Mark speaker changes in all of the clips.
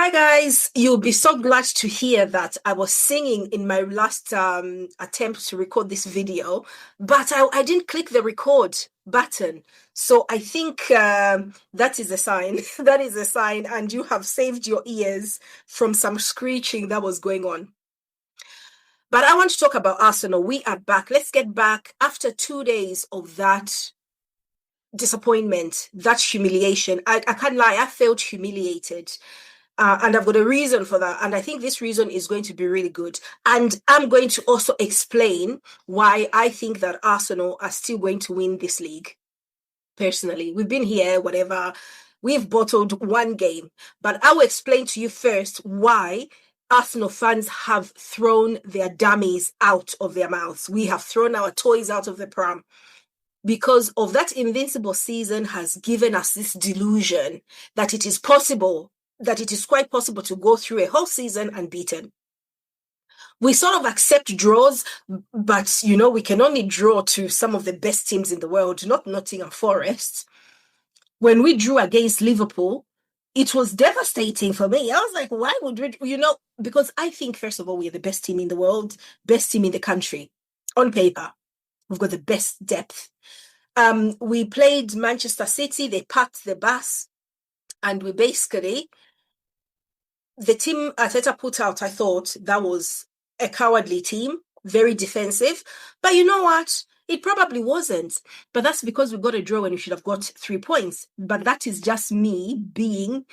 Speaker 1: Hi guys, you'll be so glad to hear that I was singing in my last attempt to record this video, but I didn't click the record button. So I think that is a sign. That is a sign, and you have saved your ears from some screeching that was going on. But I want to talk about Arsenal. We are back. Let's get back after 2 days of that disappointment, that humiliation. I can't lie, I felt humiliated. And I've got a reason for that. And I think this reason is going to be really good. And I'm going to also explain why I think that Arsenal are still going to win this league. Personally, we've been here, whatever. We've bottled one game. But I will explain to you first why Arsenal fans have thrown their dummies out of their mouths. We have thrown our toys out of the pram because of that invincible season has given us this delusion that it is possible, that it is quite possible to go through a whole season unbeaten. We sort of accept draws, but we can only draw to some of the best teams in the world, not Nottingham Forest. When we drew against Liverpool, it was devastating for me. I was like, why would we, because I think, first of all, we're the best team in the world, best team in the country. On paper, we've got the best depth. We played Manchester City, they packed the bus, and we basically, the team Arteta put out, I thought that was a cowardly team, very defensive. But you know what? It probably wasn't. But that's because we got a draw and we should have got 3 points. But that is just me being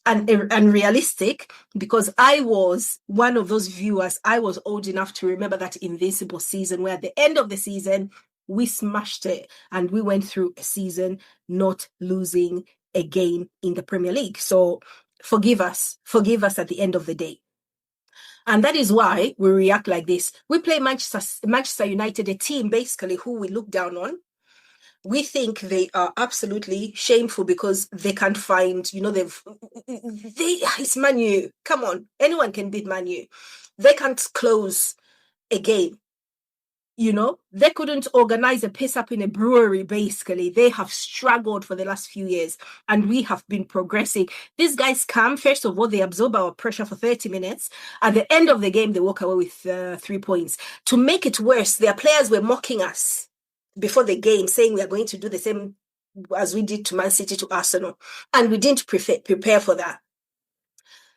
Speaker 1: unrealistic, because I was one of those viewers. I was old enough to remember that invincible season where at the end of the season, we smashed it and we went through a season not losing a game in the Premier League. So forgive us at the end of the day. And that is why we react like this. We play Manchester United, a team basically who we look down on. We think they are absolutely shameful because they can't find, it's Man U. Come on, anyone can beat Man U. They can't close a game. They couldn't organize a piss up in a brewery, basically. They have struggled for the last few years, and we have been progressing. These guys come, first of all, they absorb our pressure for 30 minutes. At the end of the game, they walk away with 3 points. To make it worse, their players were mocking us before the game, saying we are going to do the same as we did to Man City, to Arsenal. And we didn't prepare for that.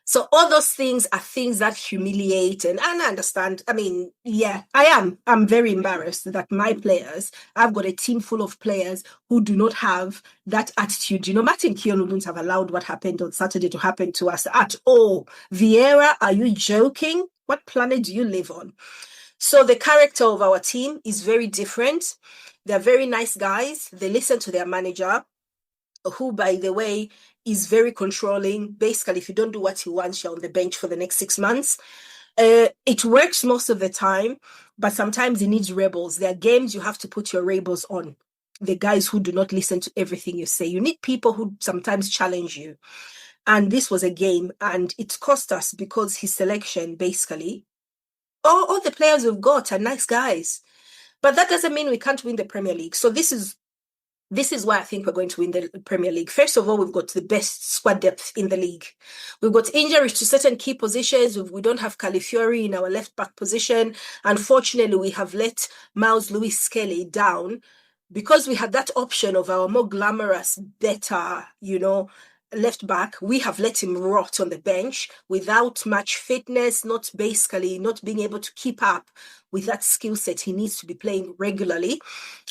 Speaker 1: So all those things are things that humiliate, and I understand. I mean, yeah, I'm very embarrassed that my players, I've got a team full of players who do not have that attitude. Martin Keown wouldn't have allowed what happened on Saturday to happen to us at all. Vieira, are you joking? What planet do you live on? So the character of our team is very different. They're very nice guys. They listen to their manager, who, by the way, is very controlling. Basically, if you don't do what he wants, you're on the bench for the next 6 months. It works most of the time, but sometimes it needs rebels. There are games you have to put your rebels on. The guys who do not listen to everything you say. You need people who sometimes challenge you. And this was a game, and it cost us because his selection, basically, all the players we've got are nice guys. But that doesn't mean we can't win the Premier League. So this is why I think we're going to win the Premier League. First of all, we've got the best squad depth in the league. We've got injuries to certain key positions. We don't have Calafiori in our left-back position. Unfortunately, we have let Miles Lewis-Skelly down because we had that option of our more glamorous, better, left back. We have let him rot on the bench without much fitness, not being able to keep up with that skill set. He needs to be playing regularly.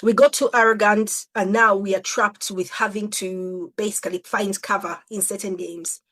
Speaker 1: We got too arrogant, and now we are trapped with having to basically find cover in certain games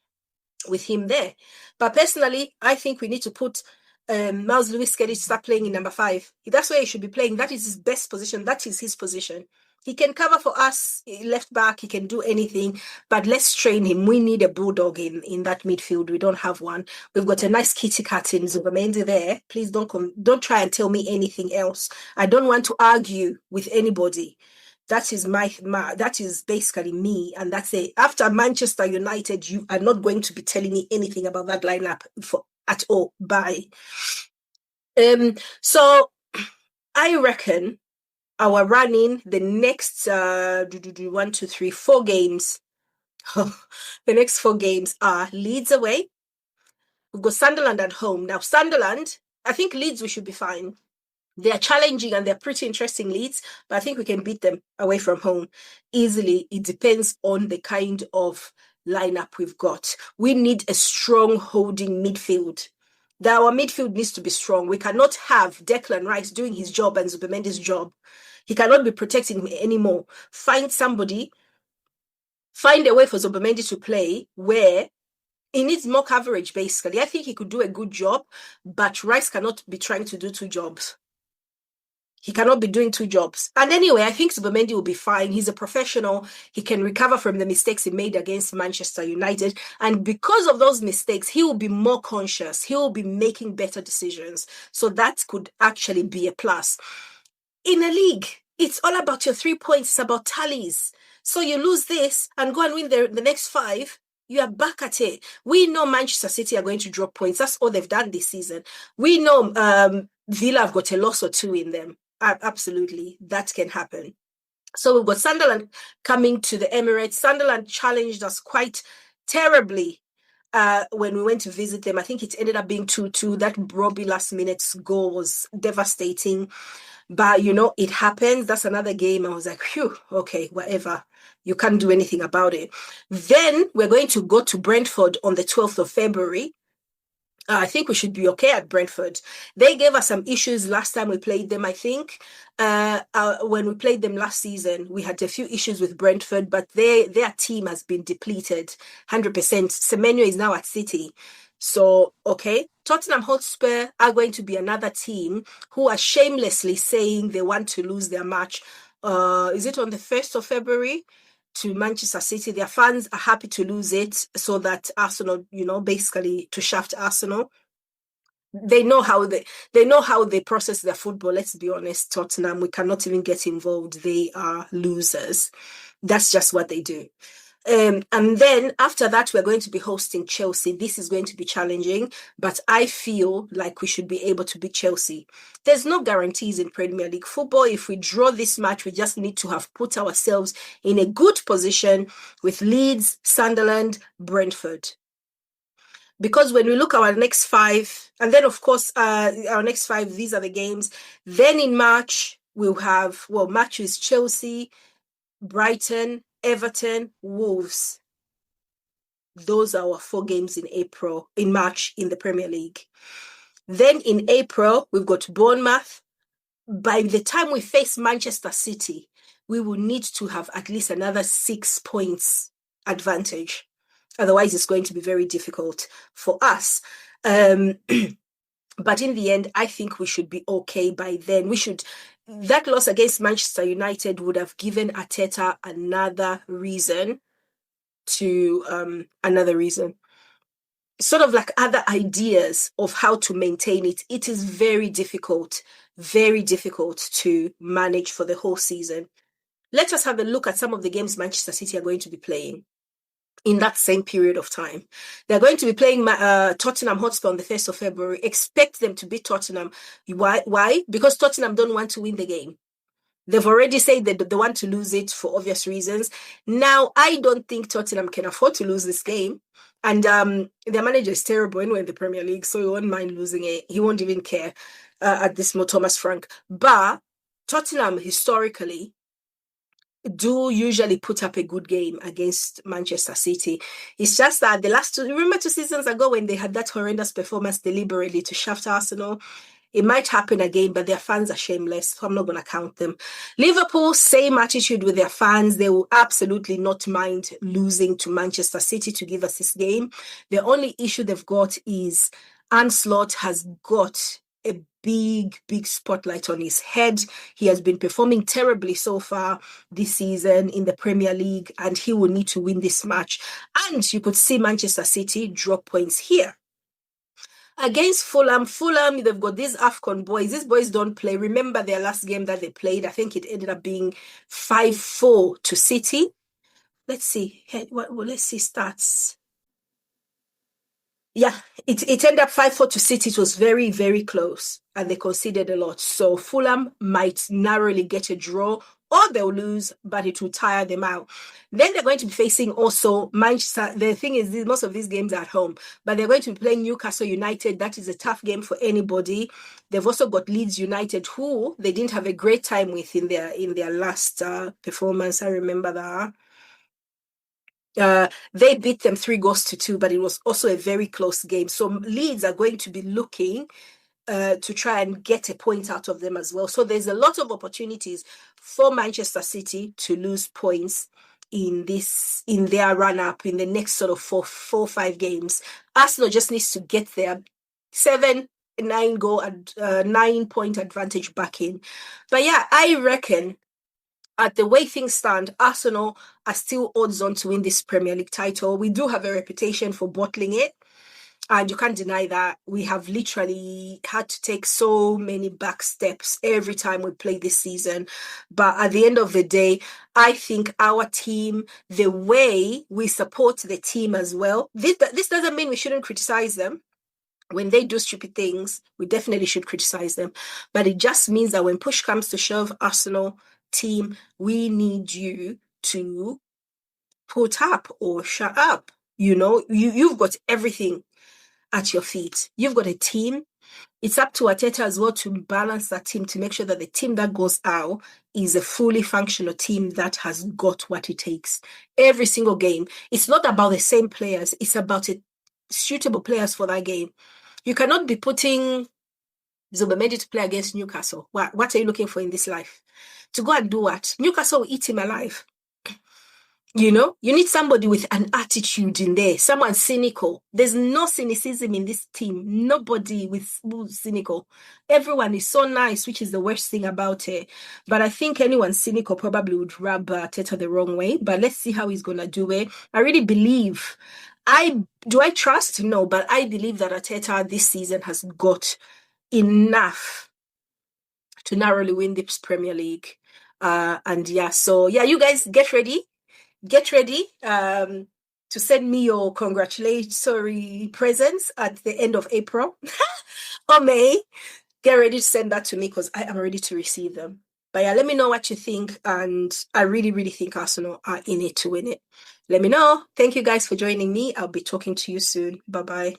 Speaker 1: with him there. But personally, I think we need to put Miles Lewis-Skelly to start playing in number 5. That's where he should be playing. That is his best position. That is his position. He can cover for us, left back. He can do anything, but let's train him. We need a bulldog in that midfield. We don't have one. We've got a nice kitty cat in Zubamendi there. Please don't try and tell me anything else. I don't want to argue with anybody. That is that is basically me, and that's it. After Manchester United, you are not going to be telling me anything about that lineup at all. Bye. So I reckon our running the next 4 games. The next 4 games are Leeds away, We've got Sunderland at home. Now, Sunderland, I think Leeds, we should be fine. They are challenging and they're pretty interesting leads, but I think we can beat them away from home easily. It depends on the kind of lineup we've got. We need a strong holding midfield. Our midfield needs to be strong. We cannot have Declan Rice doing his job and Zubamendi's job. He cannot be protecting me anymore. Find a way for Zubamendi to play where he needs more coverage, basically. I think he could do a good job, but Rice cannot be trying to do two jobs. He cannot be doing two jobs. And anyway, I think Zubamendi will be fine. He's a professional. He can recover from the mistakes he made against Manchester United. And because of those mistakes, he will be more conscious. He will be making better decisions. So that could actually be a plus. In a league, it's all about your 3 points. It's about tallies. So you lose this and go and win the next 5. You are back at it. We know Manchester City are going to drop points. That's all they've done this season. We know Villa have got a loss or 2 in them. Absolutely, that can happen. So we've got Sunderland coming to the Emirates. Sunderland challenged us quite terribly when we went to visit them. I think it ended up being 2-2. That Robbie last minute goal was devastating. But, it happens. That's another game. I was like, phew, okay, whatever. You can't do anything about it. Then we're going to go to Brentford on the 12th of February. I think we should be okay at Brentford. They gave us some issues last time we played them, I think. When we played them last season, we had a few issues with Brentford, but their team has been depleted 100%. Semenyo is now at City. So, okay. Tottenham Hotspur are going to be another team who are shamelessly saying they want to lose their match. Is it on the 1st of February? To Manchester City. Their fans are happy to lose it so that Arsenal, basically to shaft Arsenal. They know how they process their football. Let's be honest, Tottenham, we cannot even get involved. They are losers. That's just what they do. And then after that, we're going to be hosting Chelsea. This is going to be challenging, but I feel like we should be able to beat Chelsea. There's no guarantees in Premier League football. If we draw this match, we just need to have put ourselves in a good position with Leeds, Sunderland, Brentford. Because when we look at our next 5, and then of course, our next 5, these are the games. Then in March, we'll have, March is Chelsea, Brighton, Everton, Wolves. Those are our 4 games in March in the Premier League. Then in April, we've got Bournemouth. By the time we face Manchester City, we will need to have at least another 6 points advantage. Otherwise, it's going to be very difficult for us. But in the end, I think we should be okay by then. That loss against Manchester United would have given Arteta another reason, sort of like other ideas of how to maintain it. It is very difficult to manage for the whole season. Let us have a look at some of the games Manchester City are going to be playing in that same period of time. They're going to be playing Tottenham Hotspur on the 1st of February. Expect them to beat Tottenham. Why? Because Tottenham don't want to win the game. They've already said that they want to lose it for obvious reasons. Now, I don't think Tottenham can afford to lose this game. And their manager is terrible anyway in the Premier League, so he won't mind losing it. He won't even care at this moment, Thomas Frank. But Tottenham, historically, do usually put up a good game against Manchester City. It's just that the last 2 seasons ago when they had that horrendous performance deliberately to shaft Arsenal, it might happen again, but their fans are shameless, so I'm not going to count them. Liverpool, same attitude with their fans. They will absolutely not mind losing to Manchester City to give us this game. The only issue they've got is Ancelotti has got a big spotlight on his head. He has been performing terribly so far this season in the Premier League, and he will need to win this match. And you could see Manchester City drop points here. Against Fulham, they've got these AFCON boys. These boys don't play. Remember their last game that they played? I think it ended up being 5-4 to City. Let's see. Let's see stats. Yeah, it ended up 5-4 to City. It was very, very close, and they conceded a lot. So Fulham might narrowly get a draw or they'll lose, but it will tire them out. Then they're going to be facing also Manchester. The thing is, most of these games are at home, but they're going to be playing Newcastle United. That is a tough game for anybody. They've also got Leeds United, who they didn't have a great time with in their last performance. I remember that. They beat them 3-2, but it was also a very close game. So Leeds are going to be looking to try and get a point out of them as well. So there's a lot of opportunities for Manchester City to lose points in their run-up in the next sort of four, 5 games. Arsenal just needs to get their 9-point advantage back in. But yeah, I reckon at the way things stand, Arsenal are still odds on to win this Premier League title. We do have a reputation for bottling it, and you can't deny that. We have literally had to take so many back steps every time we play this season. But at the end of the day, I think our team, the way we support the team as well, this doesn't mean we shouldn't criticize them. When they do stupid things, we definitely should criticize them. But it just means that when push comes to shove, Arsenal team, we need you to put up or shut up. You've got everything at your feet. You've got a team. It's up to Arteta as well to balance that team, to make sure that the team that goes out is a fully functional team that has got what it takes. Every single game. It's not about the same players. It's about suitable players for that game. You cannot be putting Zubimendi to play against Newcastle. What are you looking for in this life? To go and do what? Newcastle will eat him alive. You need somebody with an attitude in there, someone cynical. There's no cynicism in this team. Nobody who's cynical. Everyone is so nice, which is the worst thing about it. But I think anyone cynical probably would rub Arteta the wrong way. But let's see how he's going to do it. I really believe. Do I trust? No, but I believe that Arteta this season has got enough to narrowly win this Premier League. So you guys get ready to send me your congratulatory presents at the end of April or May. Get ready to send that to me because I am ready to receive them. But yeah, let me know what you think, and I really, really think Arsenal are in it to win it. Let me know. Thank you guys for joining me. I'll be talking to you soon. Bye-bye.